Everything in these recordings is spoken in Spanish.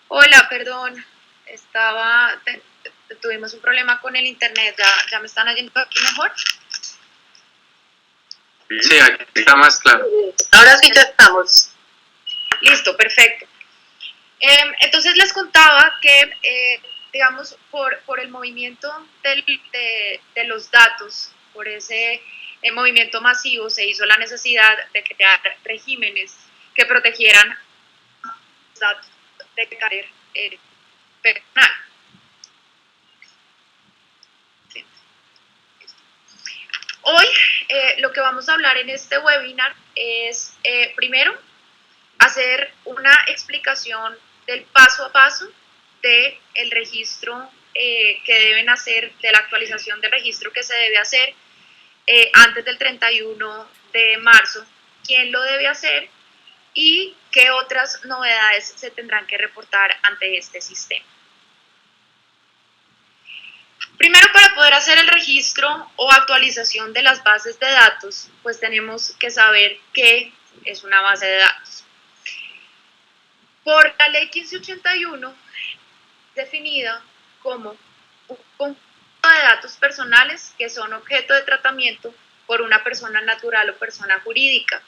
Hola, perdón, tuvimos un problema con el internet, ¿ya me están oyendo aquí mejor? Sí, aquí está más claro. Ahora sí ya estamos. Listo, perfecto. Entonces les contaba que, digamos, por el movimiento de los datos, por ese movimiento masivo, se hizo la necesidad de crear regímenes que protegieran los datos de carácter personal. Sí. Hoy lo que vamos a hablar en este webinar es, primero, hacer una explicación del paso a paso del registro que deben hacer, de la actualización del registro que se debe hacer antes del 31 de marzo, quién lo debe hacer y qué otras novedades se tendrán que reportar ante este sistema. Primero, para poder hacer el registro o actualización de las bases de datos, pues tenemos que saber qué es una base de datos. Por la ley 1581, definida como un conjunto de datos personales que son objeto de tratamiento por una persona natural o persona jurídica.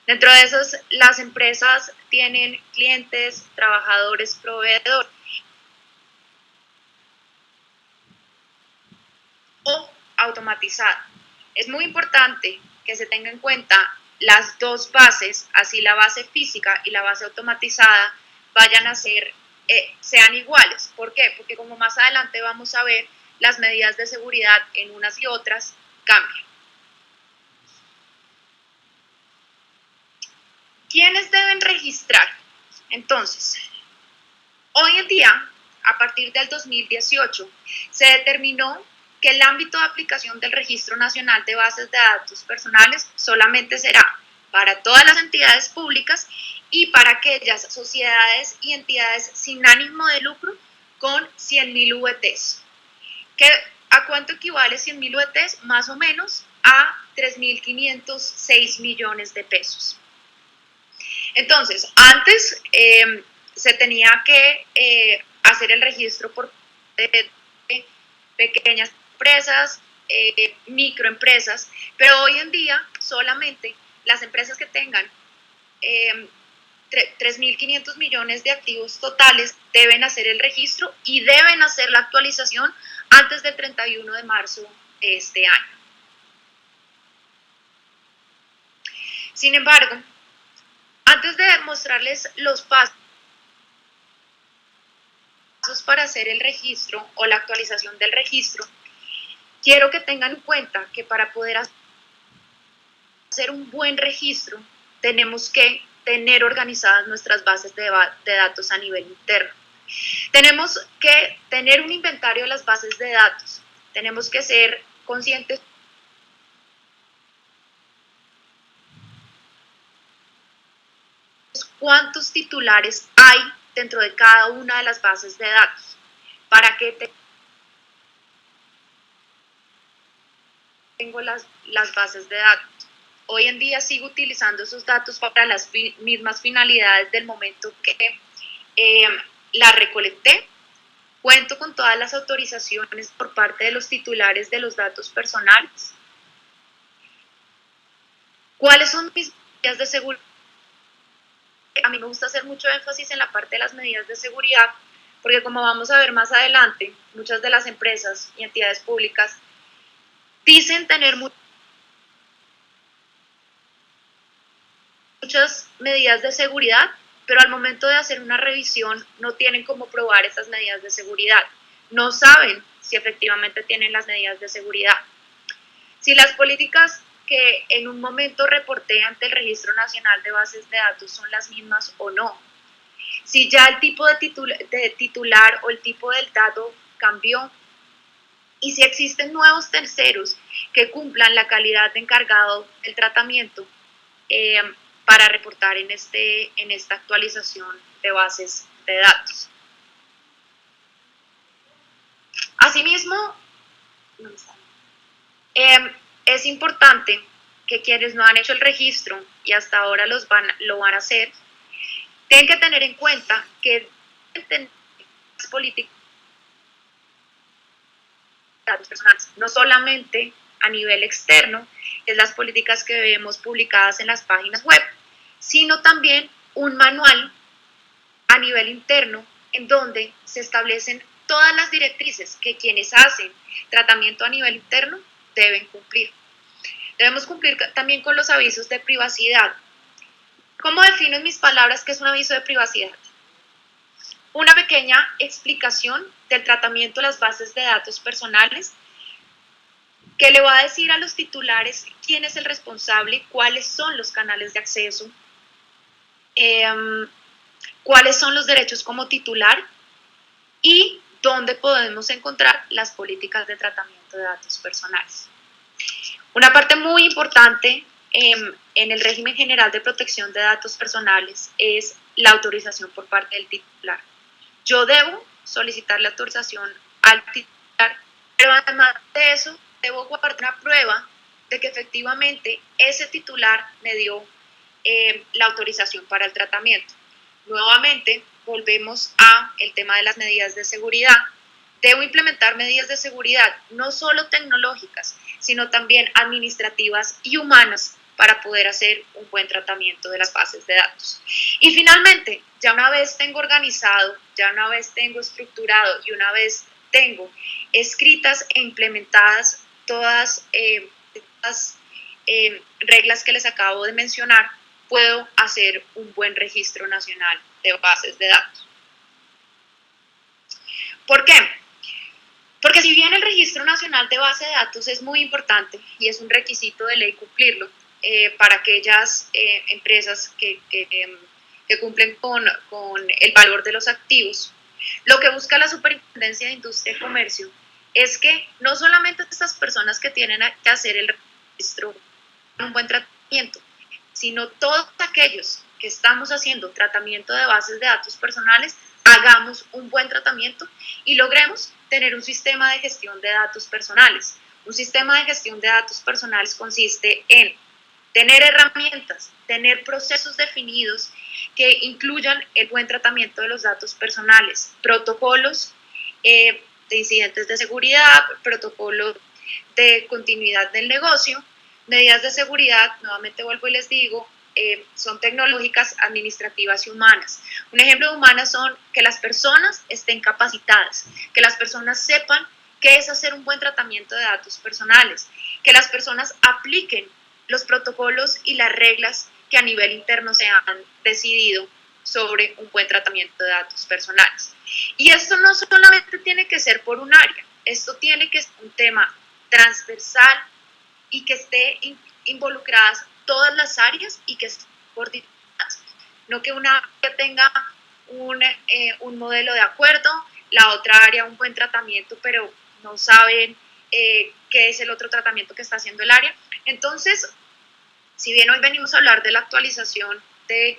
Dentro de esos, las empresas tienen clientes, trabajadores, proveedores o automatizada. Es muy importante que se tenga en cuenta las dos bases, así la base física y la base automatizada vayan a ser, sean iguales. ¿Por qué? Porque como más adelante vamos a ver, las medidas de seguridad en unas y otras cambian. ¿Quiénes deben registrar? Entonces, hoy en día, a partir del 2018, se determinó que el ámbito de aplicación del Registro Nacional de Bases de Datos Personales solamente será para todas las entidades públicas y para aquellas sociedades y entidades sin ánimo de lucro con 100.000 VTs. ¿A cuánto equivale 100.000 VTs? Más o menos a 3.506 millones de pesos. Entonces, antes se tenía que hacer el registro por pequeñas empresas, microempresas, pero hoy en día solamente las empresas que tengan 3.500 millones de activos totales deben hacer el registro y deben hacer la actualización antes del 31 de marzo de este año. Sin embargo, antes de mostrarles los pasos para hacer el registro o la actualización del registro, quiero que tengan en cuenta que para poder hacer un buen registro tenemos que tener organizadas nuestras bases de datos a nivel interno. Tenemos que tener un inventario de las bases de datos. Tenemos que ser conscientes cuántos titulares hay dentro de cada una de las bases de datos para que tengo las bases de datos. Hoy en día sigo utilizando esos datos para las mismas finalidades del momento que la recolecté. Cuento con todas las autorizaciones por parte de los titulares de los datos personales. ¿Cuáles son mis medidas de seguridad? A mí me gusta hacer mucho énfasis en la parte de las medidas de seguridad, porque como vamos a ver más adelante, muchas de las empresas y entidades públicas dicen tener muchas medidas de seguridad, pero al momento de hacer una revisión no tienen cómo probar esas medidas de seguridad. No saben si efectivamente tienen las medidas de seguridad. Si las políticas que en un momento reporté ante el Registro Nacional de Bases de Datos son las mismas o no. Si ya el tipo de titular o el tipo del dato cambió. Y si existen nuevos terceros que cumplan la calidad de encargado del tratamiento para reportar en esta actualización de bases de datos. Asimismo, es importante que quienes no han hecho el registro y hasta ahora lo van a hacer, Tienen que tener en cuenta que las políticas de datos personales, no solamente a nivel externo, es las políticas que vemos publicadas en las páginas web, sino también un manual a nivel interno en donde se establecen todas las directrices que quienes hacen tratamiento a nivel interno deben cumplir. Debemos cumplir también con los avisos de privacidad. ¿Cómo defino en mis palabras qué es un aviso de privacidad? Una pequeña explicación del tratamiento de las bases de datos personales que le va a decir a los titulares quién es el responsable, cuáles son los canales de acceso, cuáles son los derechos como titular y dónde podemos encontrar las políticas de tratamiento de datos personales. Una parte muy importante en el régimen general de protección de datos personales es la autorización por parte del titular. Yo debo solicitar la autorización al titular, pero además de eso, debo guardar una prueba de que efectivamente ese titular me dio la autorización para el tratamiento. Nuevamente, volvemos a el tema de las medidas de seguridad. Debo implementar medidas de seguridad, no solo tecnológicas, sino también administrativas y humanas para poder hacer un buen tratamiento de las bases de datos. Y finalmente, ya una vez tengo organizado, ya una vez tengo estructurado y una vez tengo escritas e implementadas todas las reglas que les acabo de mencionar, puedo hacer un buen registro nacional de bases de datos. ¿Por qué? Porque si bien el registro nacional de base de datos es muy importante y es un requisito de ley cumplirlo para aquellas empresas que cumplen con el valor de los activos, lo que busca la Superintendencia de Industria y Comercio es que no solamente estas personas que tienen que hacer el registro un buen tratamiento, sino todos aquellos que estamos haciendo tratamiento de bases de datos personales, hagamos un buen tratamiento y logremos tener un sistema de gestión de datos personales. Un sistema de gestión de datos personales consiste en tener herramientas, tener procesos definidos que incluyan el buen tratamiento de los datos personales, protocolos de incidentes de seguridad, protocolos de continuidad del negocio, medidas de seguridad, nuevamente vuelvo y les digo, son tecnológicas, administrativas y humanas. Un ejemplo de humanas son que las personas estén capacitadas, que las personas sepan qué es hacer un buen tratamiento de datos personales, que las personas apliquen los protocolos y las reglas que a nivel interno se han decidido sobre un buen tratamiento de datos personales. Y esto no solamente tiene que ser por un área, esto tiene que ser un tema transversal y que esté involucradas todas las áreas y que estén coordinadas. No que una área tenga un modelo de acuerdo, la otra área un buen tratamiento, pero no saben qué es el otro tratamiento que está haciendo el área. Entonces, si bien hoy venimos a hablar de la actualización del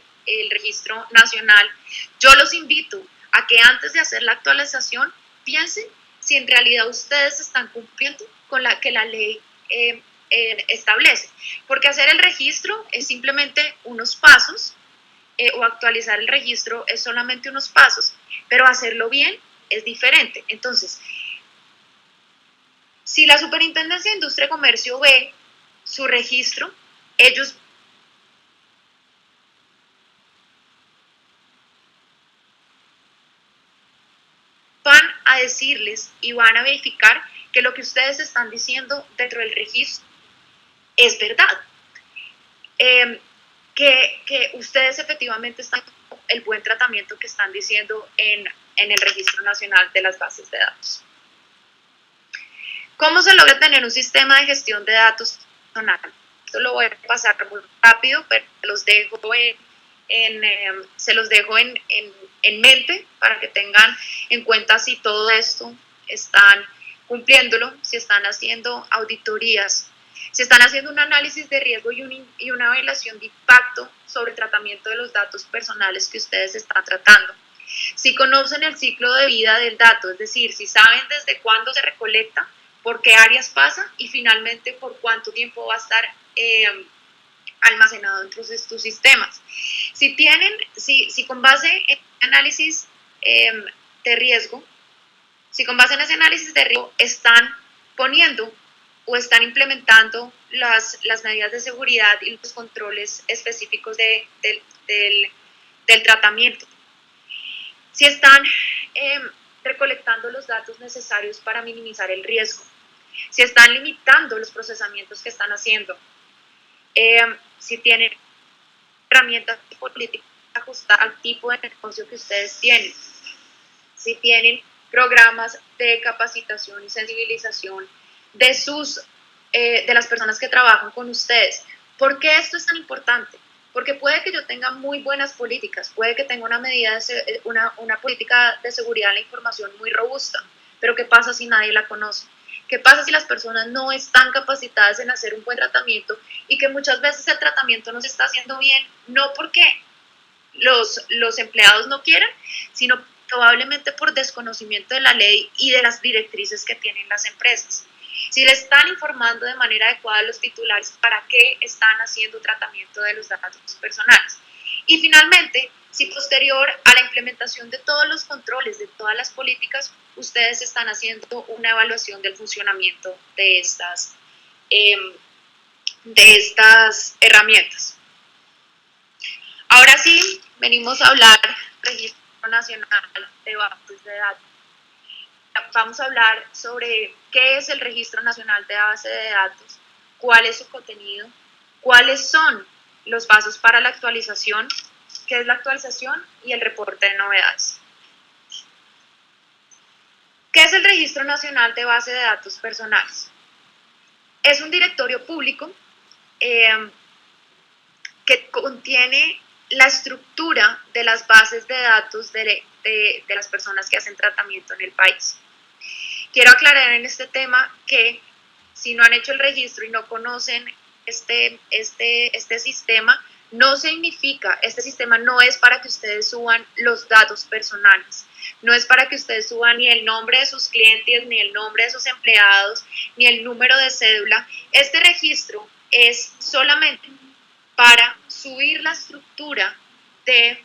registro nacional, yo los invito a que antes de hacer la actualización piensen si en realidad ustedes están cumpliendo con la que la ley establece, porque hacer el registro es simplemente unos pasos o actualizar el registro es solamente unos pasos, pero hacerlo bien es diferente. Entonces, si la Superintendencia de Industria y Comercio ve su registro, ellos van a decirles y van a verificar que lo que ustedes están diciendo dentro del registro es verdad. Que ustedes efectivamente están con el buen tratamiento que están diciendo en el Registro Nacional de las Bases de Datos. ¿Cómo se logra tener un sistema de gestión de datos personal? Esto lo voy a pasar muy rápido, pero se los dejo en mente para que tengan en cuenta si todo esto están cumpliéndolo, si están haciendo auditorías, si están haciendo un análisis de riesgo y una evaluación de impacto sobre el tratamiento de los datos personales que ustedes están tratando. Si conocen el ciclo de vida del dato, es decir, si saben desde cuándo se recolecta, por qué áreas pasa y finalmente por cuánto tiempo va a estar almacenado dentro de tus sistemas. Si con base en análisis de riesgo, si con base en ese análisis de riesgo están poniendo o están implementando las medidas de seguridad y los controles específicos del tratamiento, si están recolectando los datos necesarios para minimizar el riesgo, si están limitando los procesamientos que están haciendo, si tienen herramientas políticas ajustadas al tipo de negocio que ustedes tienen, si tienen programas de capacitación y sensibilización de las personas que trabajan con ustedes. ¿Por qué esto es tan importante? Porque puede que yo tenga muy buenas políticas, puede que tenga una política de seguridad de la información muy robusta, pero ¿qué pasa si nadie la conoce? ¿Qué pasa si las personas no están capacitadas en hacer un buen tratamiento y que muchas veces el tratamiento no se está haciendo bien, no porque los empleados no quieran, sino probablemente por desconocimiento de la ley y de las directrices que tienen las empresas? Si le están informando de manera adecuada a los titulares para qué están haciendo tratamiento de los datos personales. Y finalmente, si posterior a la implementación de todos los controles, de todas las políticas, ustedes están haciendo una evaluación del funcionamiento de estas herramientas. Ahora sí, venimos a hablar del Registro Nacional de Bases de Datos. Vamos a hablar sobre qué es el Registro Nacional de Base de Datos, cuál es su contenido, cuáles son los pasos para la actualización, qué es la actualización y el reporte de novedades. ¿Qué es el Registro Nacional de Base de Datos Personales? Es un directorio público que contiene la estructura de las bases de datos de las personas que hacen tratamiento en el país. Quiero aclarar en este tema que si no han hecho el registro y no conocen este sistema, no significa, este sistema no es para que ustedes suban los datos personales, no es para que ustedes suban ni el nombre de sus clientes, ni el nombre de sus empleados, ni el número de cédula. Este registro es solamente para subir la estructura de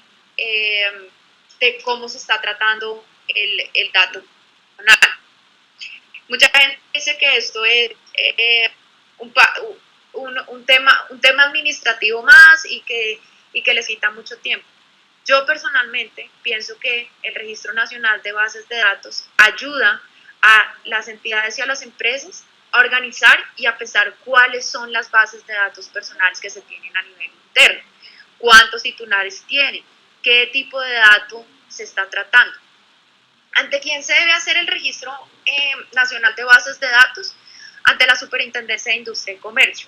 cómo se está tratando el dato personal. Mucha gente dice que esto es un tema administrativo más y que les quita mucho tiempo. Yo personalmente pienso que el Registro Nacional de Bases de Datos ayuda a las entidades y a las empresas a organizar y a pensar cuáles son las bases de datos personales que se tienen a nivel interno, cuántos titulares tienen, qué tipo de dato se está tratando. ¿Ante quién se debe hacer el Registro Nacional de Bases de Datos? Ante la Superintendencia de Industria y Comercio.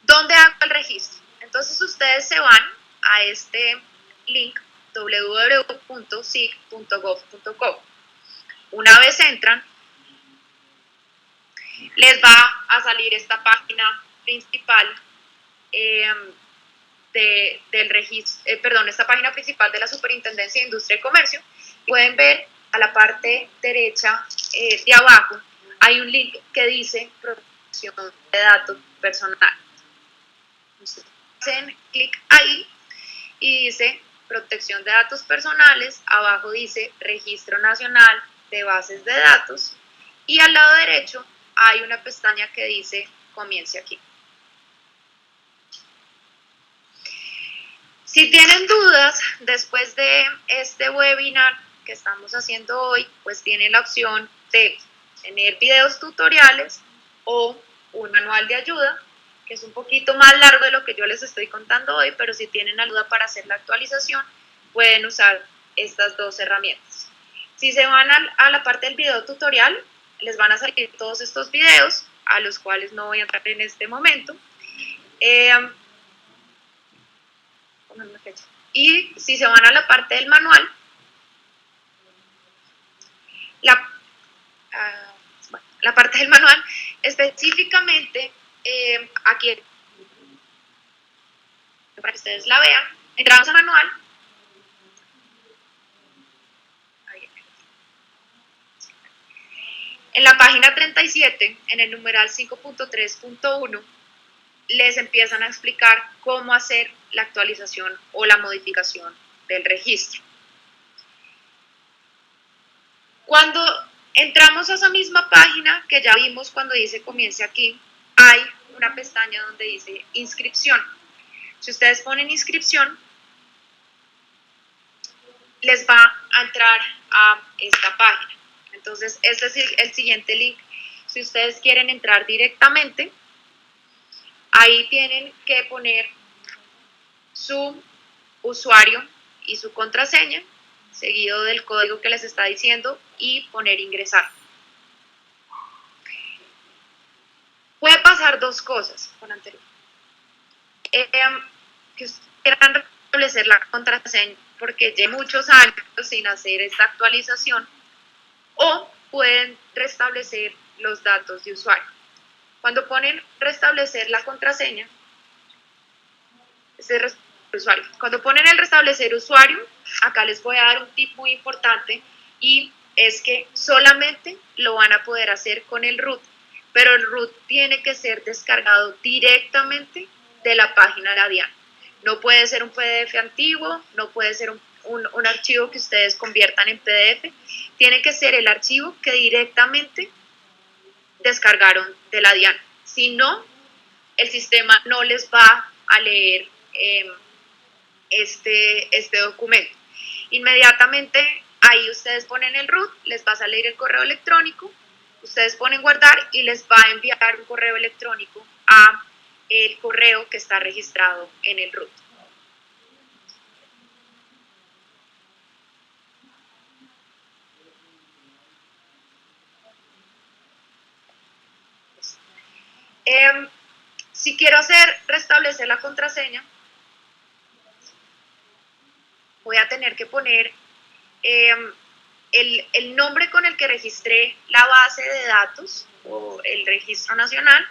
¿Dónde hago el registro? Entonces ustedes se van a este link www.sig.gov.co. Una vez entran, les va a salir esta página principal esta página principal de la Superintendencia de Industria y Comercio. Pueden ver a la parte derecha de abajo hay un link que dice protección de datos personales. Hacen clic ahí y dice protección de datos personales, abajo dice Registro Nacional de Bases de Datos y al lado derecho hay una pestaña que dice comience aquí. Si tienen dudas después de este webinar que estamos haciendo hoy, pues tienen la opción de tener videos tutoriales o un manual de ayuda, que es un poquito más largo de lo que yo les estoy contando hoy, pero si tienen ayuda para hacer la actualización, pueden usar estas dos herramientas. Si se van a la parte del video tutorial, les van a salir todos estos videos, a los cuales no voy a entrar en este momento. Y si se van a la parte del manual, la parte del manual, específicamente aquí, para que ustedes la vean, entramos al manual. En la página 37, en el numeral 5.3.1, les empiezan a explicar cómo hacer la actualización o la modificación del registro. Cuando entramos a esa misma página que ya vimos cuando dice comience aquí, hay una pestaña donde dice inscripción. Si ustedes ponen inscripción, les va a entrar a esta página. Entonces, este es el siguiente link. Si ustedes quieren entrar directamente, ahí tienen que poner su usuario y su contraseña, seguido del código que les está diciendo, y poner ingresar. Puede pasar dos cosas con anterior. Que ustedes quieran restablecer la contraseña porque llevan muchos años sin hacer esta actualización, o pueden restablecer los datos de usuario. Cuando ponen restablecer la contraseña, cuando ponen el restablecer usuario, acá les voy a dar un tip muy importante, y es que solamente lo van a poder hacer con el root, pero el root tiene que ser descargado directamente de la página de la DIAN. No puede ser un PDF antiguo, no puede ser un archivo que ustedes conviertan en PDF, tiene que ser el archivo que directamente descargaron de la DIAN. Si no, el sistema no les va a leer este documento. Inmediatamente ahí ustedes ponen el root, les va a salir el correo electrónico, ustedes ponen guardar y les va a enviar un correo electrónico a el correo que está registrado en el root. Si quiero restablecer la contraseña, voy a tener que poner el nombre con el que registré la base de datos o el registro nacional,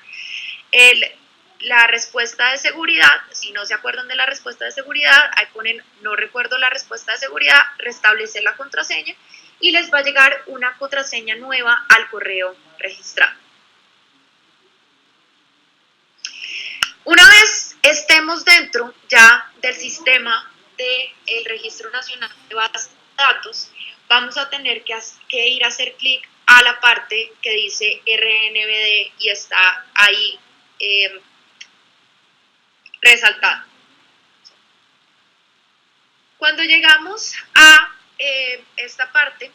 la respuesta de seguridad. Si no se acuerdan de la respuesta de seguridad, ahí ponen no recuerdo la respuesta de seguridad, restablecer la contraseña, y les va a llegar una contraseña nueva al correo registrado. Una vez estemos dentro ya del sistema del Registro Nacional de Bases de Datos, vamos a tener que ir a hacer clic a la parte que dice RNBD y está ahí resaltada. Cuando llegamos a esta parte,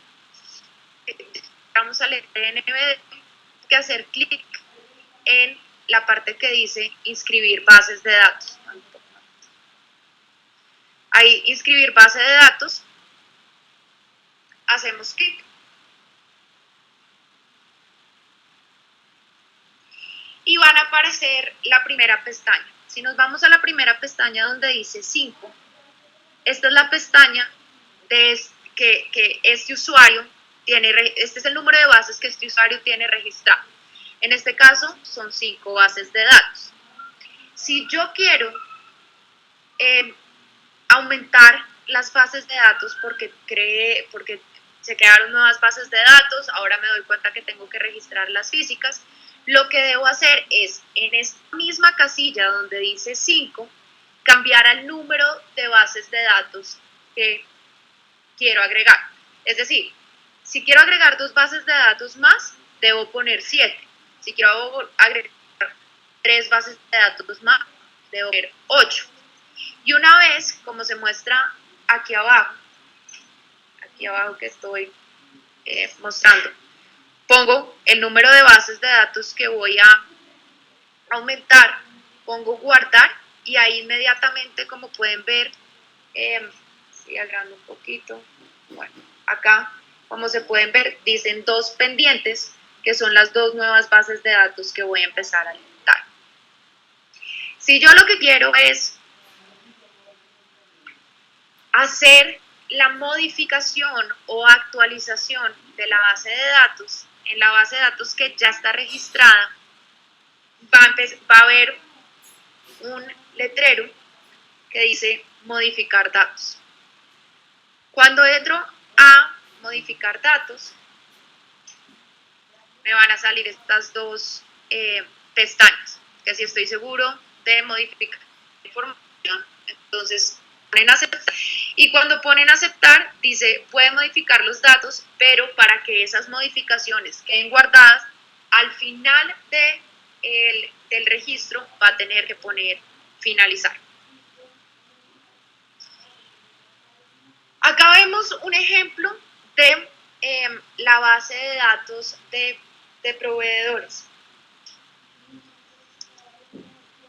vamos a leer RNBD, hay que hacer clic en la parte que dice inscribir bases de datos. Ahí, inscribir base de datos, hacemos clic. Y van a aparecer la primera pestaña. Si nos vamos a la primera pestaña donde dice 5, esta es la pestaña que este usuario tiene, este es el número de bases que este usuario tiene registrado. En este caso son 5 bases de datos. Si yo quiero aumentar las bases de datos porque se crearon nuevas bases de datos, ahora me doy cuenta que tengo que registrar las físicas, lo que debo hacer es en esta misma casilla donde dice 5, cambiar al número de bases de datos que quiero agregar. Es decir, si quiero agregar 2 bases de datos más, debo poner 7. Si quiero agregar 3 bases de datos más, debo poner 8. Y una vez, como se muestra aquí abajo que estoy mostrando, pongo el número de bases de datos que voy a aumentar, pongo guardar, y ahí inmediatamente, como pueden ver, estoy agrandando un poquito, bueno, acá, como se pueden ver, dicen 2 pendientes, que son las 2 nuevas bases de datos que voy a empezar a alimentar. Si yo lo que quiero es hacer la modificación o actualización de la base de datos, en la base de datos que ya está registrada, va a haber un letrero que dice modificar datos. Cuando entro a modificar datos, me van a salir estas 2 pestañas, que si estoy seguro de modificar información. Entonces ponen aceptar, y cuando ponen aceptar dice puede modificar los datos, pero para que esas modificaciones queden guardadas, al final del registro va a tener que poner finalizar. Acá vemos un ejemplo de la base de datos de proveedores.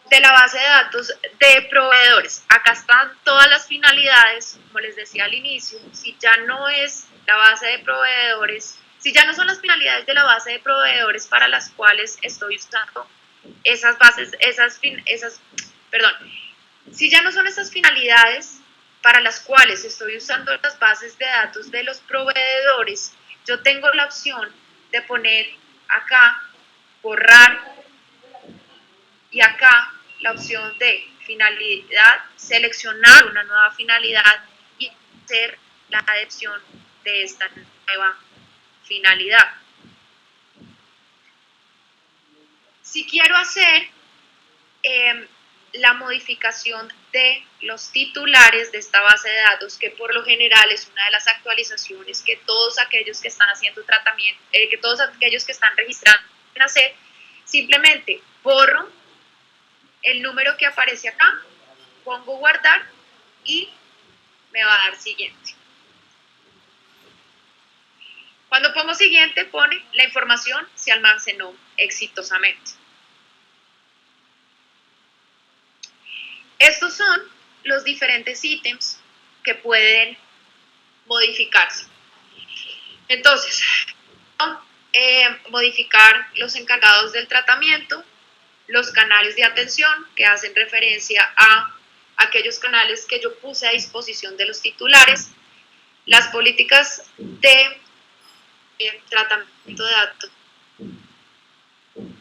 De la base de datos de proveedores. Acá están todas las finalidades, como les decía al inicio. Si ya no es la base de proveedores, si ya no son las finalidades de la base de proveedores para las cuales estoy usando esas bases, si ya no son esas finalidades para las cuales estoy usando las bases de datos de los proveedores, yo tengo la opción de poner acá, borrar, y acá la opción de finalidad, seleccionar una nueva finalidad y hacer la adopción de esta nueva finalidad. Si quiero hacer la modificación de los titulares de esta base de datos, que por lo general es una de las actualizaciones que todos aquellos que están haciendo tratamiento, que todos aquellos que están registrando pueden hacer, simplemente borro el número que aparece acá, pongo guardar y me va a dar siguiente. Cuando pongo siguiente pone la información se almacenó exitosamente. Estos son los diferentes ítems que pueden modificarse. Entonces, modificar los encargados del tratamiento, los canales de atención que hacen referencia a aquellos canales que yo puse a disposición de los titulares, las políticas de tratamiento de datos. El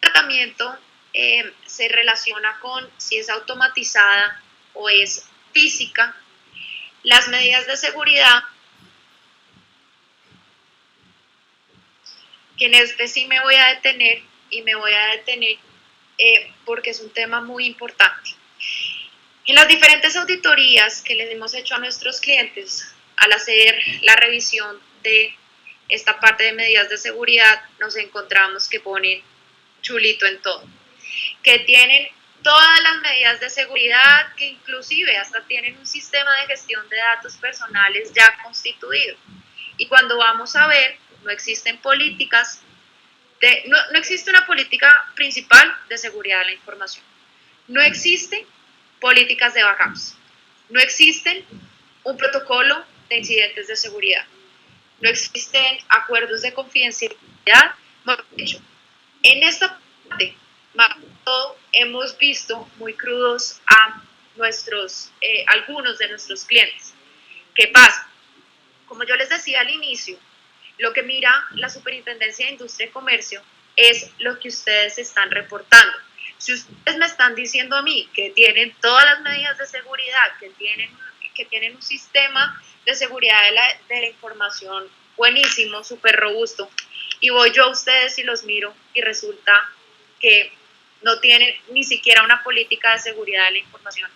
tratamiento se relaciona con si es automatizada o es física, las medidas de seguridad, que en este sí me voy a detener y me voy a detener porque es un tema muy importante. En las diferentes auditorías que les hemos hecho a nuestros clientes al hacer la revisión de esta parte de medidas de seguridad, nos encontramos que ponen chulito en todo, que tienen todas las medidas de seguridad, que inclusive hasta tienen un sistema de gestión de datos personales ya constituido. Y cuando vamos a ver, no existen políticas, no existe una política principal de seguridad de la información. No existen políticas de backups. No existen un protocolo de incidentes de seguridad. No existen acuerdos de confidencialidad. En esta parte, hemos visto muy crudos a algunos de nuestros clientes. ¿Qué pasa? Como yo les decía al inicio, lo que mira la Superintendencia de Industria y Comercio es lo que ustedes están reportando. Si ustedes me están diciendo a mí que tienen todas las medidas de seguridad, que tienen un sistema de seguridad de la información buenísimo, súper robusto, y voy yo a ustedes y los miro y resulta que no tienen ni siquiera una política de seguridad de la información,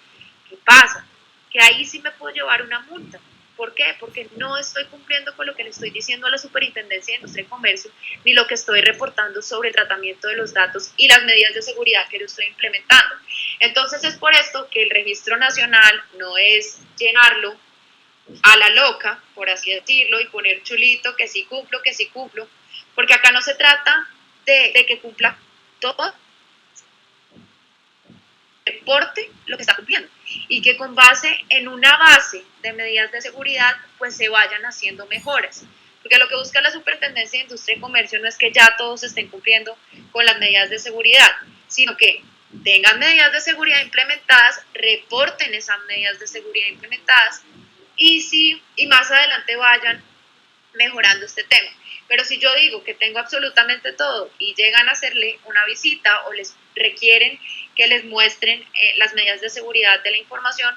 ¿qué pasa? Que ahí sí me puedo llevar una multa. ¿Por qué? Porque no estoy cumpliendo con lo que le estoy diciendo a la Superintendencia de Industria y Comercio, ni lo que estoy reportando sobre el tratamiento de los datos y las medidas de seguridad que yo estoy implementando. Entonces es por esto que el registro nacional no es llenarlo a la loca, por así decirlo, y poner chulito, que sí cumplo, porque acá no se trata de que cumpla todo, reporte lo que está cumpliendo y que con base en una base de medidas de seguridad pues se vayan haciendo mejoras, porque lo que busca la Superintendencia de Industria y Comercio no es que ya todos estén cumpliendo con las medidas de seguridad, sino que tengan medidas de seguridad implementadas, reporten esas medidas de seguridad implementadas y más adelante vayan mejorando este tema. Pero si yo digo que tengo absolutamente todo y llegan a hacerle una visita o les requieren que les muestren las medidas de seguridad de la información,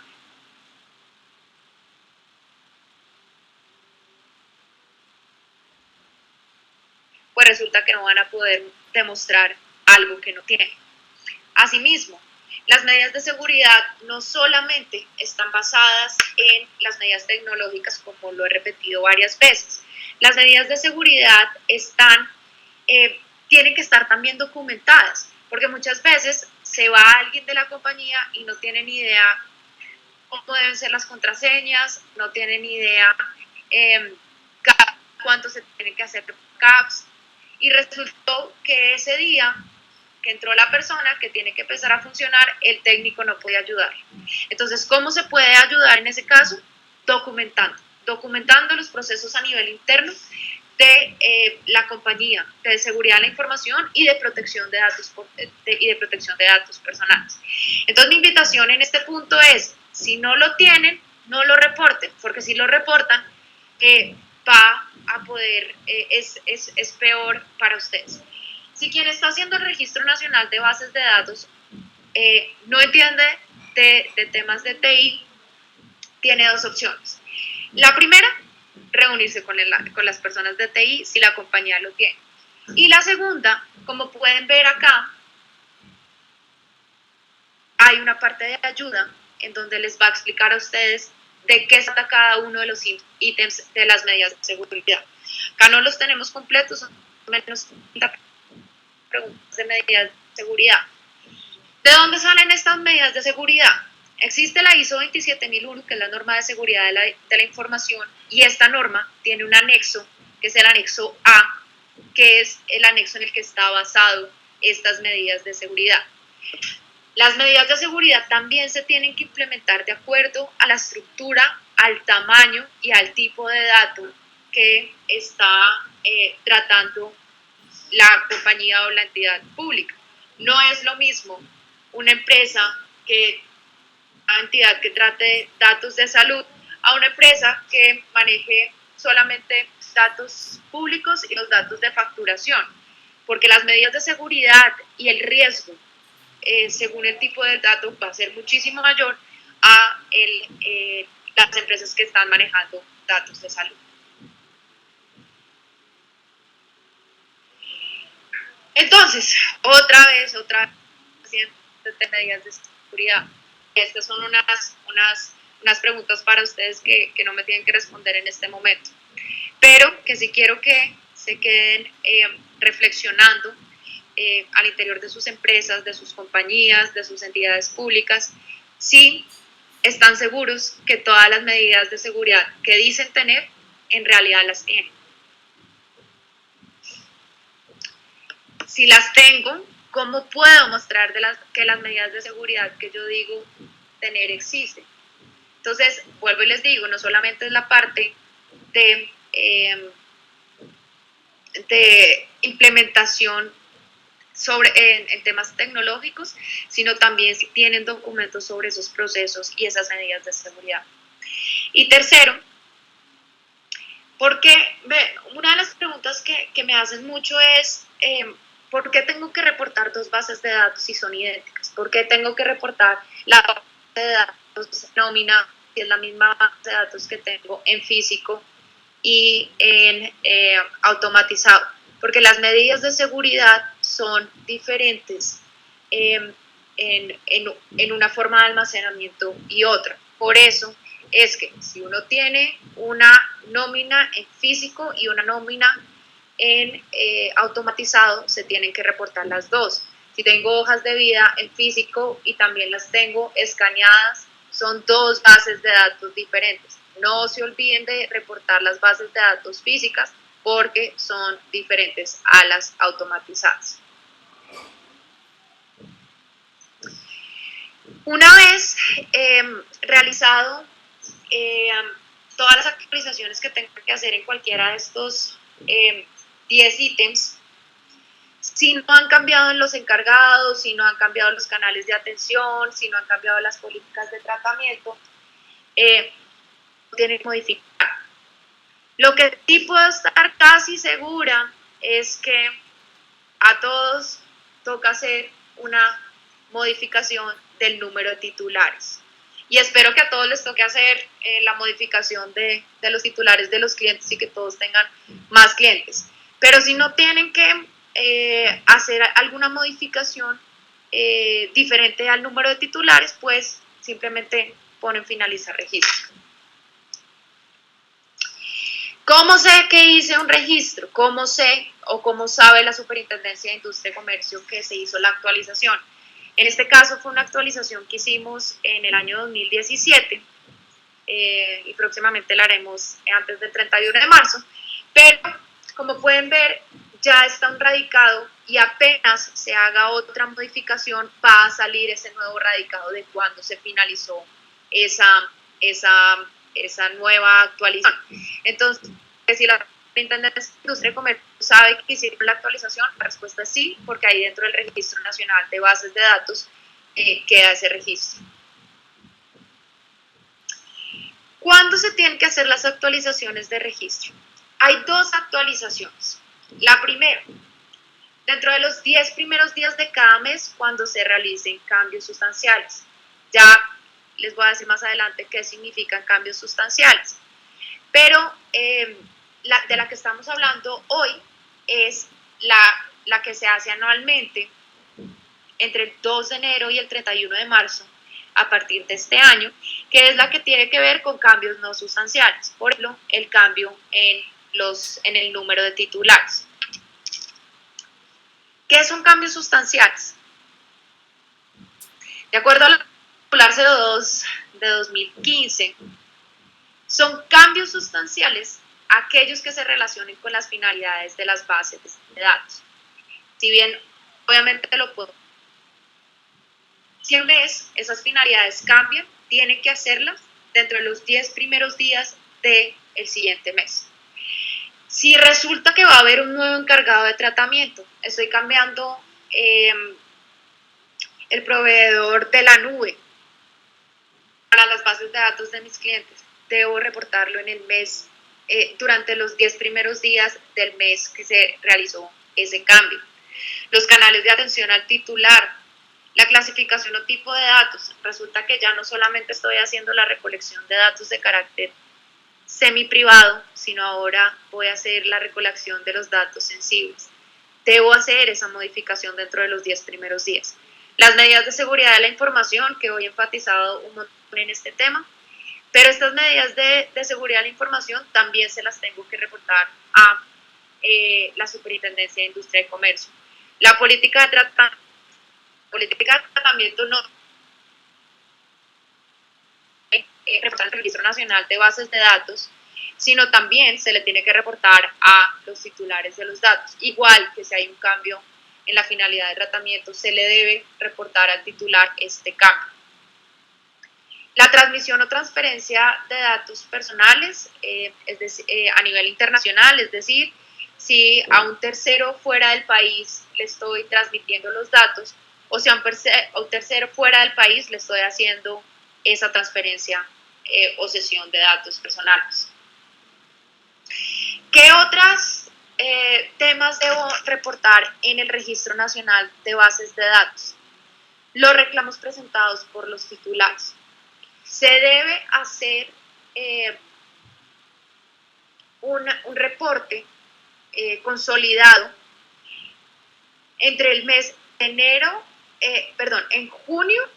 pues resulta que no van a poder demostrar algo que no tienen. Asimismo, las medidas de seguridad no solamente están basadas en las medidas tecnológicas, como lo he repetido varias veces. Las medidas de seguridad tienen que estar también documentadas, porque muchas veces se va alguien de la compañía y no tiene ni idea cómo deben ser las contraseñas, no tiene ni idea cuánto se tienen que hacer backups, y resultó que ese día que entró la persona que tiene que empezar a funcionar, el técnico no podía ayudar. Entonces, ¿cómo se puede ayudar en ese caso? Documentando los procesos a nivel interno de la compañía, de seguridad de la información y de protección de datos personales. Entonces, mi invitación en este punto es, si no lo tienen, no lo reporten, porque si lo reportan, va a poder, es peor para ustedes. Si quien está haciendo el Registro Nacional de Bases de Datos no entiende de temas de TI, tiene dos opciones. La primera, reunirse con las personas de TI si la compañía lo tiene. Y la segunda, como pueden ver acá, hay una parte de ayuda en donde les va a explicar a ustedes de qué trata cada uno de los ítems de las medidas de seguridad. Acá no los tenemos completos, son menos 30 preguntas de medidas de seguridad. ¿De dónde salen estas medidas de seguridad? Existe la ISO 27001, que es la norma de seguridad de la información, y esta norma tiene un anexo, que es el anexo A, que es el anexo en el que está basado estas medidas de seguridad. Las medidas de seguridad también se tienen que implementar de acuerdo a la estructura, al tamaño y al tipo de dato que está tratando la compañía o la entidad pública. No es lo mismo una empresa una entidad que trate datos de salud a una empresa que maneje solamente datos públicos y los datos de facturación, porque las medidas de seguridad y el riesgo según el tipo de dato va a ser muchísimo mayor a las empresas que están manejando datos de salud. Entonces, otra vez, de medidas de seguridad. Estas son unas preguntas para ustedes que no me tienen que responder en este momento, pero que sí quiero que se queden reflexionando al interior de sus empresas, de sus compañías, de sus entidades públicas, si están seguros que todas las medidas de seguridad que dicen tener, en realidad las tienen. Si las tengo, ¿cómo puedo mostrar que las medidas de seguridad que yo digo tener existen? Entonces, vuelvo y les digo, no solamente es la parte de implementación en temas tecnológicos, sino también si tienen documentos sobre esos procesos y esas medidas de seguridad. Y tercero, porque una de las preguntas que me hacen mucho es, ¿por qué tengo que reportar dos bases de datos si son idénticas? ¿Por qué tengo que reportar la base de datos nómina, que es la misma base de datos que tengo en físico y en automatizado? Porque las medidas de seguridad son diferentes en una forma de almacenamiento y otra. Por eso es que si uno tiene una nómina en físico y una nómina en automatizado, se tienen que reportar las dos. Si tengo hojas de vida en físico y también las tengo escaneadas, son dos bases de datos diferentes. No se olviden de reportar las bases de datos físicas porque son diferentes a las automatizadas. Una vez realizado todas las actualizaciones que tengo que hacer en cualquiera de estos 10 ítems, si no han cambiado en los encargados, si no han cambiado los canales de atención, si no han cambiado las políticas de tratamiento, tienen que modificar. Lo que sí puedo estar casi segura es que a todos toca hacer una modificación del número de titulares. Y espero que a todos les toque hacer la modificación de los titulares de los clientes y que todos tengan más clientes. Pero si no tienen que hacer alguna modificación, diferente al número de titulares, pues simplemente ponen finalizar registro. ¿Cómo sé que hice un registro? ¿Cómo sé o cómo sabe la Superintendencia de Industria y Comercio que se hizo la actualización? En este caso fue una actualización que hicimos en el año 2017 y próximamente la haremos antes del 31 de marzo, pero como pueden ver ya está un radicado y apenas se haga otra modificación va a salir ese nuevo radicado de cuando se finalizó esa nueva actualización. Entonces, si la Superintendencia de Industria y Comercio sabe que hicieron la actualización, la respuesta es sí, porque ahí dentro del Registro Nacional de Bases de Datos queda ese registro. ¿Cuándo se tienen que hacer las actualizaciones de registro? Hay dos actualizaciones. La primera, dentro de los 10 primeros días de cada mes, cuando se realicen cambios sustanciales. Ya les voy a decir más adelante qué significan cambios sustanciales. Pero de la que estamos hablando hoy es la que se hace anualmente entre el 2 de enero y el 31 de marzo a partir de este año, que es la que tiene que ver con cambios no sustanciales, por ejemplo, el cambio en el número de titulares. ¿Qué son cambios sustanciales? De acuerdo a la circular 02 de 2015, son cambios sustanciales aquellos que se relacionen con las finalidades de las bases de datos. Si bien, obviamente lo puedo. Si un mes esas finalidades cambian, tiene que hacerlas dentro de los 10 primeros días del siguiente mes. Si resulta que va a haber un nuevo encargado de tratamiento, estoy cambiando el proveedor de la nube para las bases de datos de mis clientes, debo reportarlo en el mes, durante los 10 primeros días del mes que se realizó ese cambio. Los canales de atención al titular, la clasificación o tipo de datos, resulta que ya no solamente estoy haciendo la recolección de datos de carácter semi-privado, sino ahora voy a hacer la recolección de los datos sensibles. Debo hacer esa modificación dentro de los 10 primeros días. Las medidas de seguridad de la información, que hoy he enfatizado un montón en este tema, pero estas medidas de seguridad de la información también se las tengo que reportar a la Superintendencia de Industria y Comercio. La política de tratamiento no reportar al Registro Nacional de Bases de Datos, sino también se le tiene que reportar a los titulares de los datos. Igual que si hay un cambio en la finalidad de tratamiento, se le debe reportar al titular este cambio. La transmisión o transferencia de datos personales a nivel internacional, es decir, si a un tercero fuera del país le estoy transmitiendo los datos o si a un tercero fuera del país le estoy haciendo esa transferencia o cesión de datos personales. ¿Qué otros temas debo reportar en el Registro Nacional de Bases de Datos? Los reclamos presentados por los titulares. Se debe hacer un reporte consolidado entre el mes de en junio,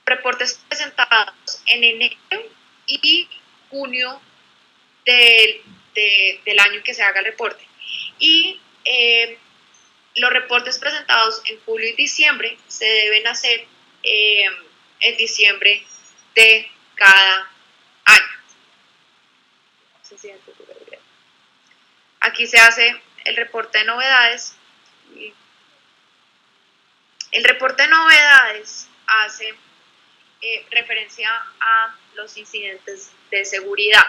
reportes presentados en enero y junio del año que se haga el reporte. Y los reportes presentados en julio y diciembre se deben hacer en diciembre de cada año. Aquí se hace el reporte de novedades. El reporte de novedades hace referencia a los incidentes de seguridad.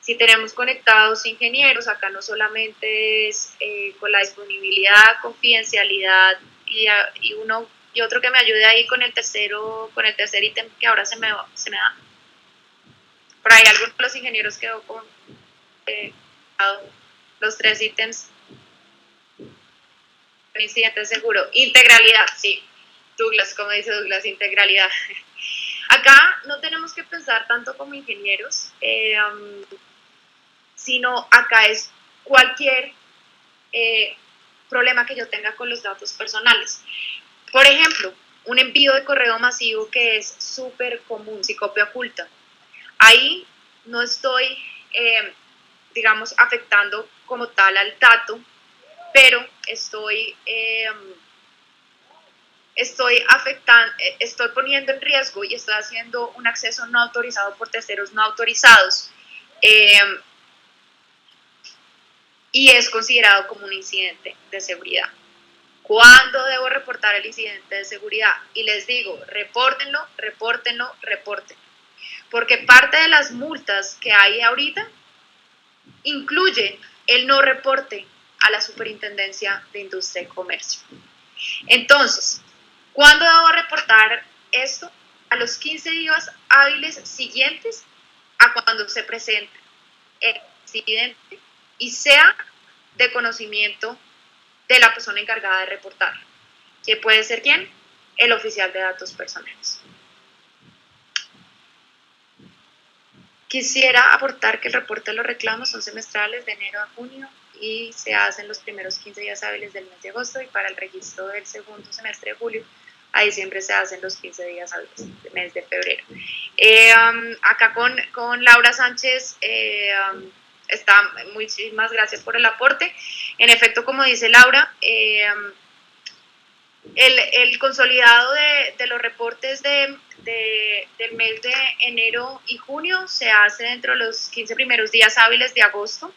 Si tenemos conectados ingenieros, acá no solamente es con la disponibilidad, confidencialidad y uno y otro que me ayude ahí con el tercer ítem que ahora se me da. Por ahí algunos de los ingenieros quedó con los 3 ítems. Incidente seguro. Integralidad, sí. Douglas, como dice Douglas, integralidad. Acá no tenemos que pensar tanto como ingenieros, sino acá es cualquier problema que yo tenga con los datos personales. Por ejemplo, un envío de correo masivo que es súper común, si copia oculta. Ahí no estoy, digamos, afectando como tal al dato, pero estoy poniendo en riesgo y estoy haciendo un acceso no autorizado por terceros no autorizados, y es considerado como un incidente de seguridad. ¿Cuándo debo reportar el incidente de seguridad? Y les digo, repórtenlo, repórtenlo, repórtenlo. Porque parte de las multas que hay ahorita incluye el no reporte a la Superintendencia de Industria y Comercio. Entonces, ¿cuándo debo reportar esto? A los 15 días hábiles siguientes a cuando se presente el incidente y sea de conocimiento de la persona encargada de reportar. ¿Que puede ser quién? El oficial de datos personales. Quisiera aportar que el reporte de los reclamos son semestrales de enero a junio y se hacen los primeros 15 días hábiles del mes de agosto, y para el registro del segundo semestre de julio a diciembre se hacen los 15 días hábiles del mes de febrero. Acá con Laura Sánchez está, muchísimas gracias por el aporte. En efecto, como dice Laura, el consolidado de los reportes del mes de enero y junio se hace dentro de los 15 primeros días hábiles de agosto,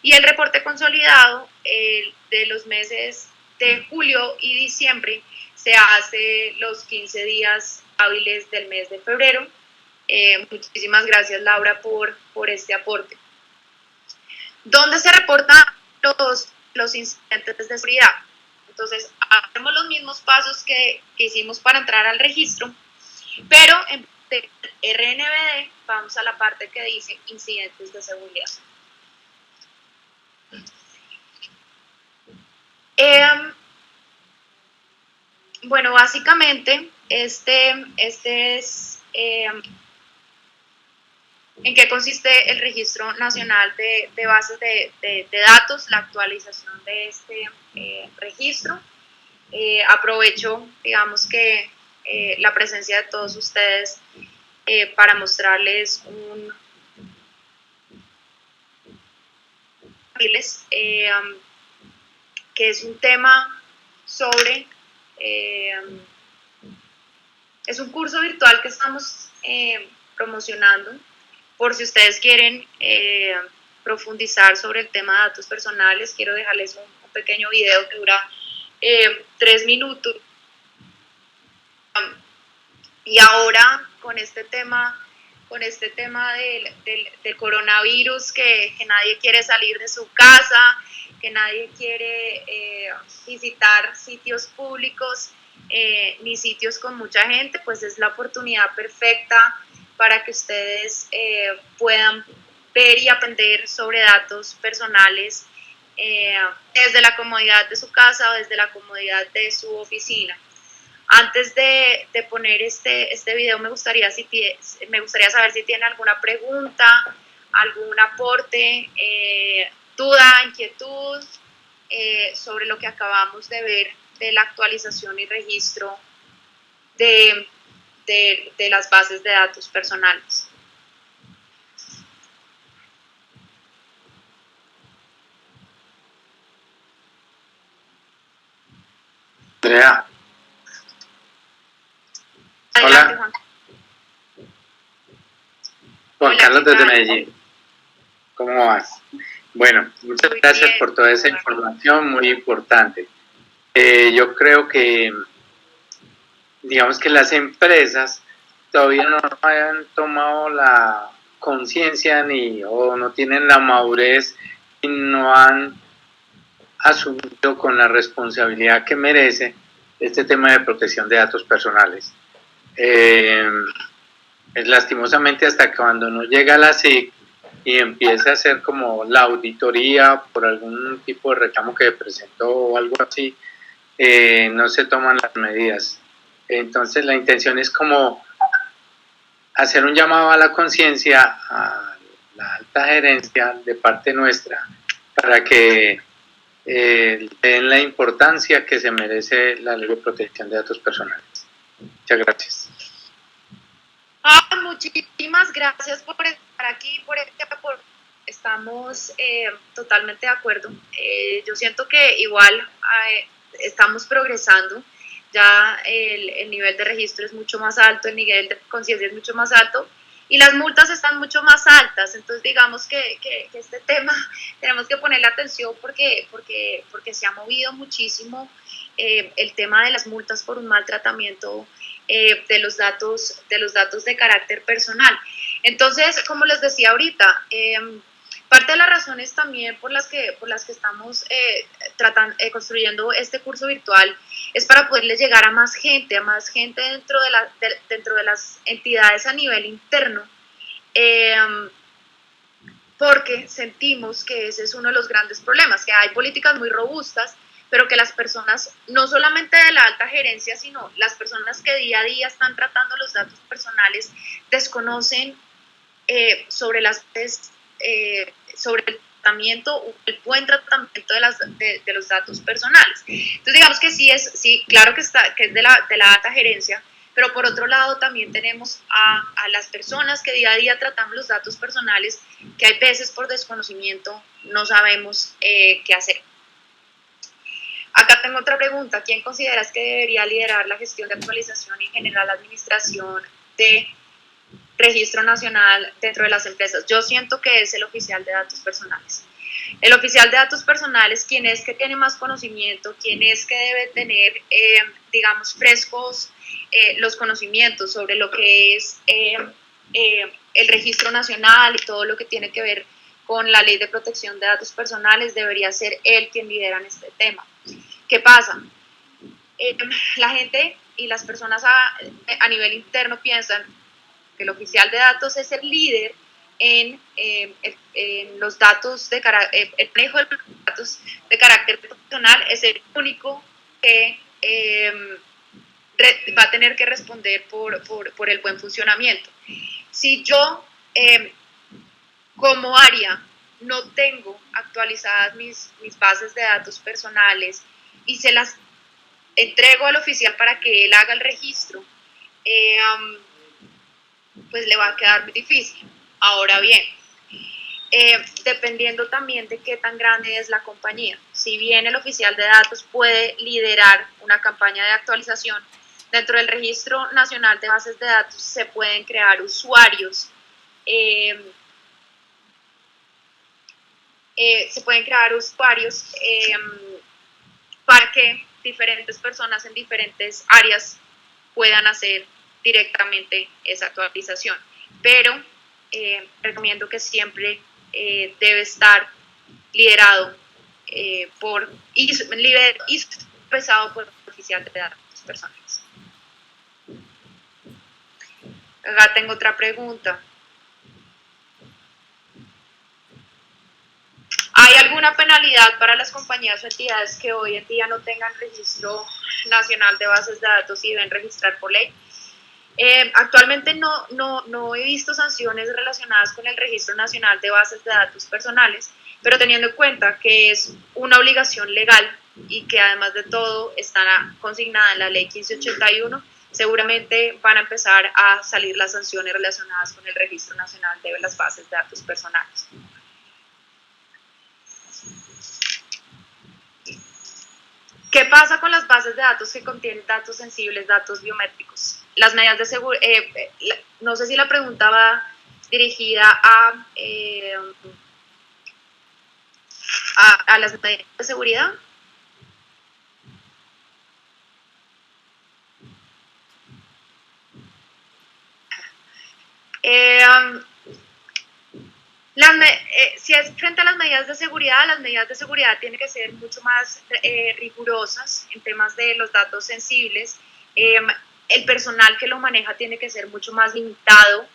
y el reporte consolidado de los meses de julio y diciembre se hace los 15 días hábiles del mes de febrero. Muchísimas gracias, Laura, por este aporte. ¿Dónde se reportan los incidentes de seguridad? Entonces, hacemos los mismos pasos que hicimos para entrar al registro, pero en RNBD vamos a la parte que dice incidentes de seguridad. Bueno, básicamente, este es en qué consiste el Registro Nacional de Bases de Datos, la actualización de este registro. Aprovecho, digamos que la presencia de todos ustedes para mostrarles que es un tema sobre, es un curso virtual que estamos promocionando por si ustedes quieren profundizar sobre el tema de datos personales. Quiero dejarles un pequeño video que dura 3 minutos. Y ahora con este tema del coronavirus, que nadie quiere salir de su casa, que nadie quiere visitar sitios públicos ni sitios con mucha gente, pues es la oportunidad perfecta para que ustedes puedan ver y aprender sobre datos personales desde la comodidad de su casa o desde la comodidad de su oficina. Antes de poner este video, me gustaría saber si tienen alguna pregunta, algún aporte, duda, inquietud sobre lo que acabamos de ver de la actualización y registro de las bases de datos personales. Andrea. Adelante, Hola. Juan Carlos desde Medellín. ¿Cómo vas? Bueno, muchas gracias por toda esa información muy importante. Yo creo que, digamos que las empresas todavía no han tomado la conciencia o no tienen la madurez y no han asumido con la responsabilidad que merece este tema de protección de datos personales. Lastimosamente, hasta cuando no llega la SIC y empieza a hacer como la auditoría por algún tipo de reclamo que presentó o algo así, no se toman las medidas. Entonces la intención es como hacer un llamado a la conciencia a la alta gerencia de parte nuestra para que den la importancia que se merece la Ley de Protección de Datos Personales. Muchas gracias. Muchísimas gracias por estar aquí, estamos totalmente de acuerdo. Yo siento que igual estamos progresando, ya el nivel de registro es mucho más alto, el nivel de conciencia es mucho más alto y las multas están mucho más altas, entonces digamos que este tema tenemos que ponerle atención porque se ha movido muchísimo el tema de las multas por un maltratamiento de los datos de carácter personal. Entonces, como les decía ahorita, parte de las razones también por las que estamos construyendo este curso virtual es para poderle llegar a más gente dentro de las entidades a nivel interno, porque sentimos que ese es uno de los grandes problemas, que hay políticas muy robustas, pero que las personas, no solamente de la alta gerencia, sino las personas que día a día están tratando los datos personales, desconocen sobre el tratamiento o el buen tratamiento de los datos personales. Entonces digamos que sí, claro que es de la alta gerencia, pero por otro lado también tenemos a las personas que día a día tratamos los datos personales, que hay veces por desconocimiento no sabemos qué hacer. Acá tengo otra pregunta. ¿Quién consideras que debería liderar la gestión de actualización y en general la administración de registro nacional dentro de las empresas? Yo siento que es el oficial de datos personales. El oficial de datos personales, quien es que tiene más conocimiento, quien es que debe tener, digamos, frescos los conocimientos sobre lo que es el registro nacional y todo lo que tiene que ver con la ley de protección de datos personales, debería ser él quien lidera en este tema. ¿Qué pasa? La gente y las personas a nivel interno piensan que el oficial de datos es el líder en los datos el manejo de los datos de carácter personal, es el único que va a tener que responder por el buen funcionamiento. Si yo como área no tengo actualizadas mis bases de datos personales y se las entrego al oficial para que él haga el registro, pues le va a quedar muy difícil. Ahora bien, dependiendo también de qué tan grande es la compañía. Si bien el oficial de datos puede liderar una campaña de actualización, dentro del Registro Nacional de Bases de Datos se pueden crear usuarios para que diferentes personas en diferentes áreas puedan hacer directamente esa actualización. Pero recomiendo que siempre debe estar liderado y supervisado por el oficial de datos personales. Acá tengo otra pregunta. ¿Hay alguna penalidad para las compañías o entidades que hoy en día no tengan registro nacional de bases de datos y deben registrar por ley? Actualmente no he visto sanciones relacionadas con el Registro Nacional de Bases de Datos Personales, pero teniendo en cuenta que es una obligación legal y que además de todo está consignada en la Ley 1581, seguramente van a empezar a salir las sanciones relacionadas con el Registro Nacional de las Bases de Datos Personales. ¿Qué pasa con las bases de datos que contienen datos sensibles, datos biométricos? Las medidas de seguridad, no sé si la pregunta va dirigida a las medidas de seguridad. Si es frente a las medidas de seguridad tienen que ser mucho más rigurosas en temas de los datos sensibles. El personal que lo maneja tiene que ser mucho más limitado.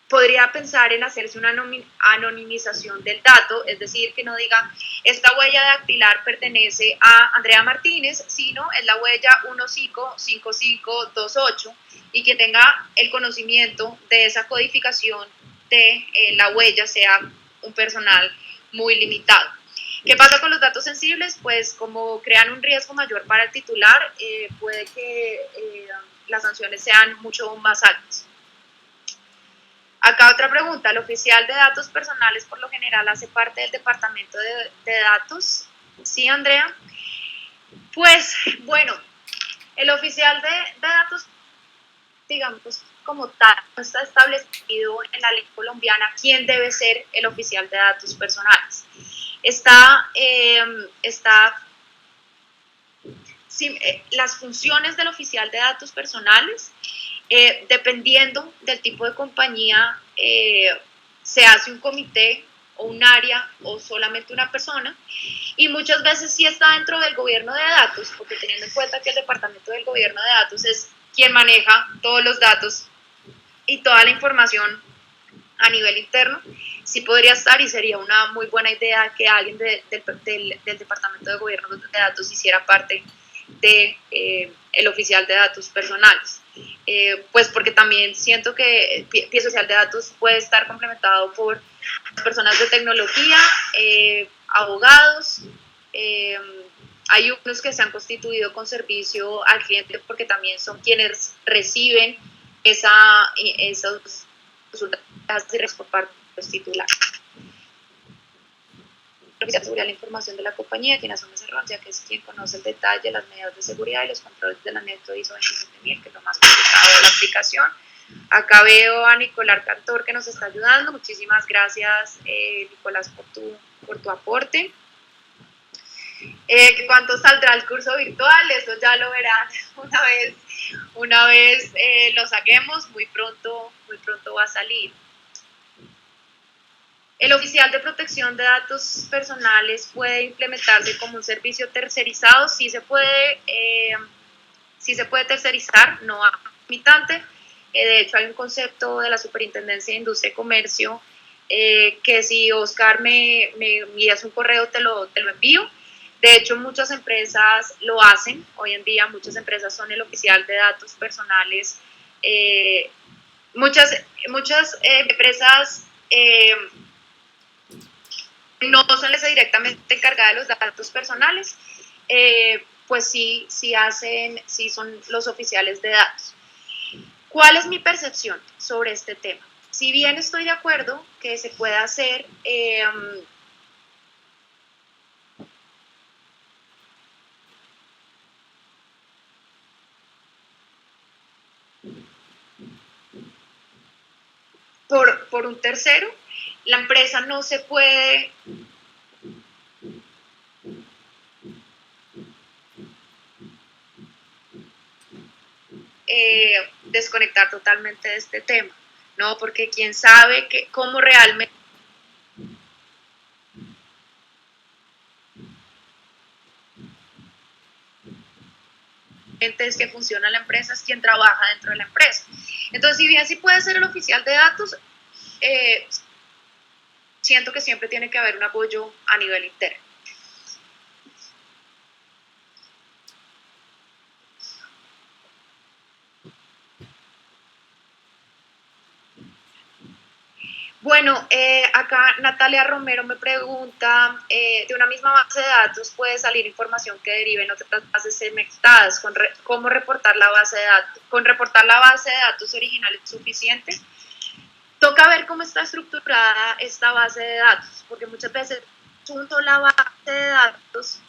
Podría pensar en hacerse una anonimización del dato, es decir, que no diga esta huella dactilar pertenece a Andrea Martínez, sino es la huella 155528 y que tenga el conocimiento de esa codificación de la huella sea un personal muy limitado. ¿Qué pasa con los datos sensibles? Pues como crean un riesgo mayor para el titular, puede que las sanciones sean mucho más altas. Acá otra pregunta, ¿el oficial de datos personales por lo general hace parte del departamento de datos? Sí, Andrea. Pues bueno, el oficial de datos, digamos, como tal, no está establecido en la ley colombiana quién debe ser el oficial de datos personales. Las funciones del oficial de datos personales, dependiendo del tipo de compañía, se hace un comité o un área o solamente una persona, y muchas veces sí está dentro del gobierno de datos, porque teniendo en cuenta que el departamento del gobierno de datos es quien maneja todos los datos y toda la información a nivel interno, sí podría estar y sería una muy buena idea que alguien del departamento de gobierno de datos hiciera parte de el oficial de datos personales, pues porque también siento que pie social de datos puede estar complementado por personas de tecnología, abogados, hay unos que se han constituido con servicio al cliente porque también son quienes reciben esos resultados por parte de los titulares. El oficial de seguridad de la información de la compañía, quien asume ese rol, ya que es quien conoce el detalle, las medidas de seguridad y los controles de la NETO ISO 27000, que es lo más complicado de la aplicación. Acá veo a Nicolás Cantor que nos está ayudando. Muchísimas gracias, Nicolás, por tu aporte. ¿Cuánto saldrá el curso virtual? Eso ya lo verán una vez lo saquemos, muy pronto va a salir. El oficial de protección de datos personales puede implementarse como un servicio tercerizado, sí se puede tercerizar, no limitante. De hecho, hay un concepto de la Superintendencia de Industria y Comercio que si Oscar me envías un correo te lo envío. De hecho, muchas empresas lo hacen. Hoy en día muchas empresas son el oficial de datos personales. Muchas empresas no son directamente encargadas de los datos personales, pues sí son los oficiales de datos. ¿Cuál es mi percepción sobre este tema? Si bien estoy de acuerdo que se puede hacer por un tercero, la empresa no se puede desconectar totalmente de este tema, ¿no? Porque quién sabe cómo realmente es que funciona la empresa, es quien trabaja dentro de la empresa. Entonces, si bien sí puede ser el oficial de datos, siento que siempre tiene que haber un apoyo a nivel interno. Bueno, acá Natalia Romero me pregunta, de una misma base de datos puede salir información que derive en otras bases segmentadas. ¿Cómo reportar la base de datos? ¿Con reportar la base de datos original es suficiente? Toca ver cómo está estructurada esta base de datos, porque muchas veces junto a la base de datos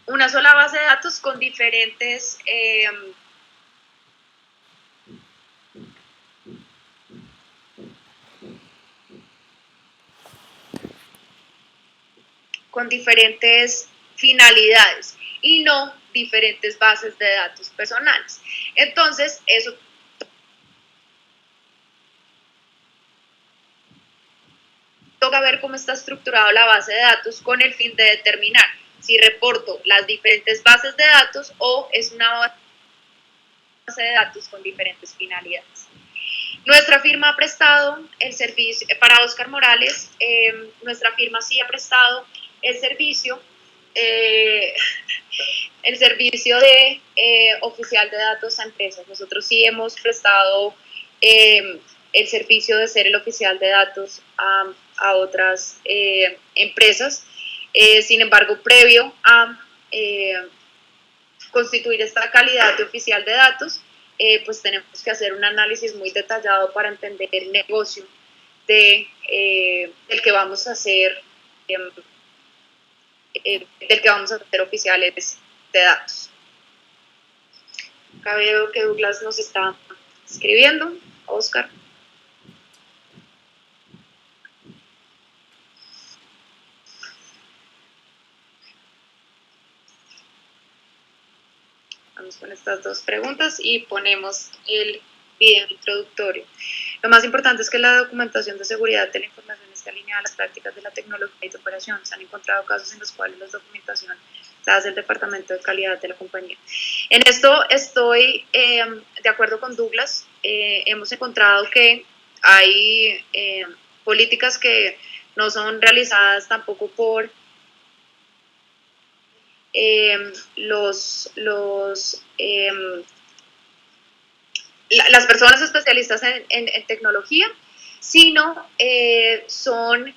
una sola base de datos con diferentes finalidades y no diferentes bases de datos personales. Entonces, eso toca ver cómo está estructurada la base de datos con el fin de determinar si reporto las diferentes bases de datos o es una base de datos con diferentes finalidades. Nuestra firma ha prestado el servicio, para Oscar Morales, nuestra firma sí ha prestado el servicio el servicio de oficial de datos a empresas. Nosotros sí hemos prestado el servicio de ser el oficial de datos a otras empresas. Sin embargo, previo a constituir esta calidad de oficial de datos, pues tenemos que hacer un análisis muy detallado para entender el negocio del que vamos a hacer oficiales de datos. Acá veo que Douglas nos está escribiendo. Oscar. Vamos con estas dos preguntas y ponemos el video introductorio. Lo más importante es que la documentación de seguridad de la información esté alineada a las prácticas de la tecnología y de operación. Se han encontrado casos en los cuales la documentación la hace el departamento de calidad de la compañía. En esto estoy de acuerdo con Douglas. Hemos encontrado que hay políticas que no son realizadas tampoco por las personas especialistas en tecnología, sino son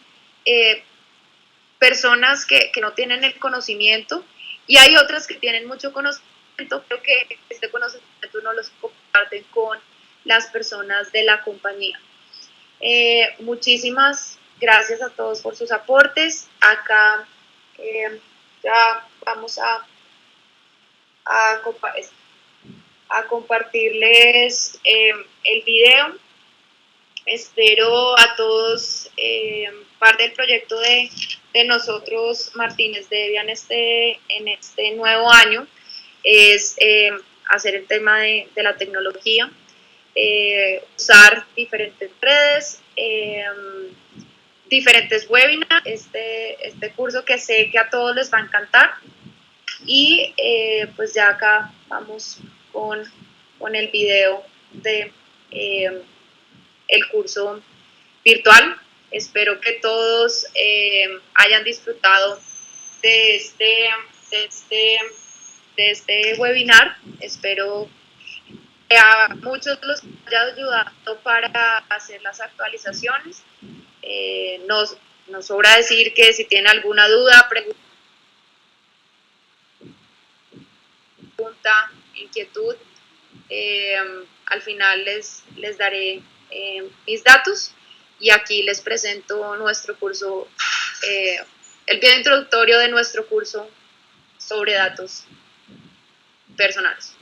personas que no tienen el conocimiento, y hay otras que tienen mucho conocimiento, pero que este conocimiento no los comparten con las personas de la compañía. Muchísimas gracias a todos por sus aportes. Acá ya vamos a compartirles el video. Espero a todos. Parte del proyecto de nosotros, Martínez Debian, en este nuevo año es hacer el tema de la tecnología, usar diferentes redes, diferentes webinars, este curso que sé que a todos les va a encantar. Y pues ya acá vamos con el video de el curso virtual. Espero que todos hayan disfrutado de este webinar. Espero que a muchos los haya ayudado para hacer las actualizaciones. Nos sobra decir que si tienen alguna duda, pregunta, inquietud, al final les daré mis datos, y aquí les presento nuestro curso, el video introductorio de nuestro curso sobre datos personales.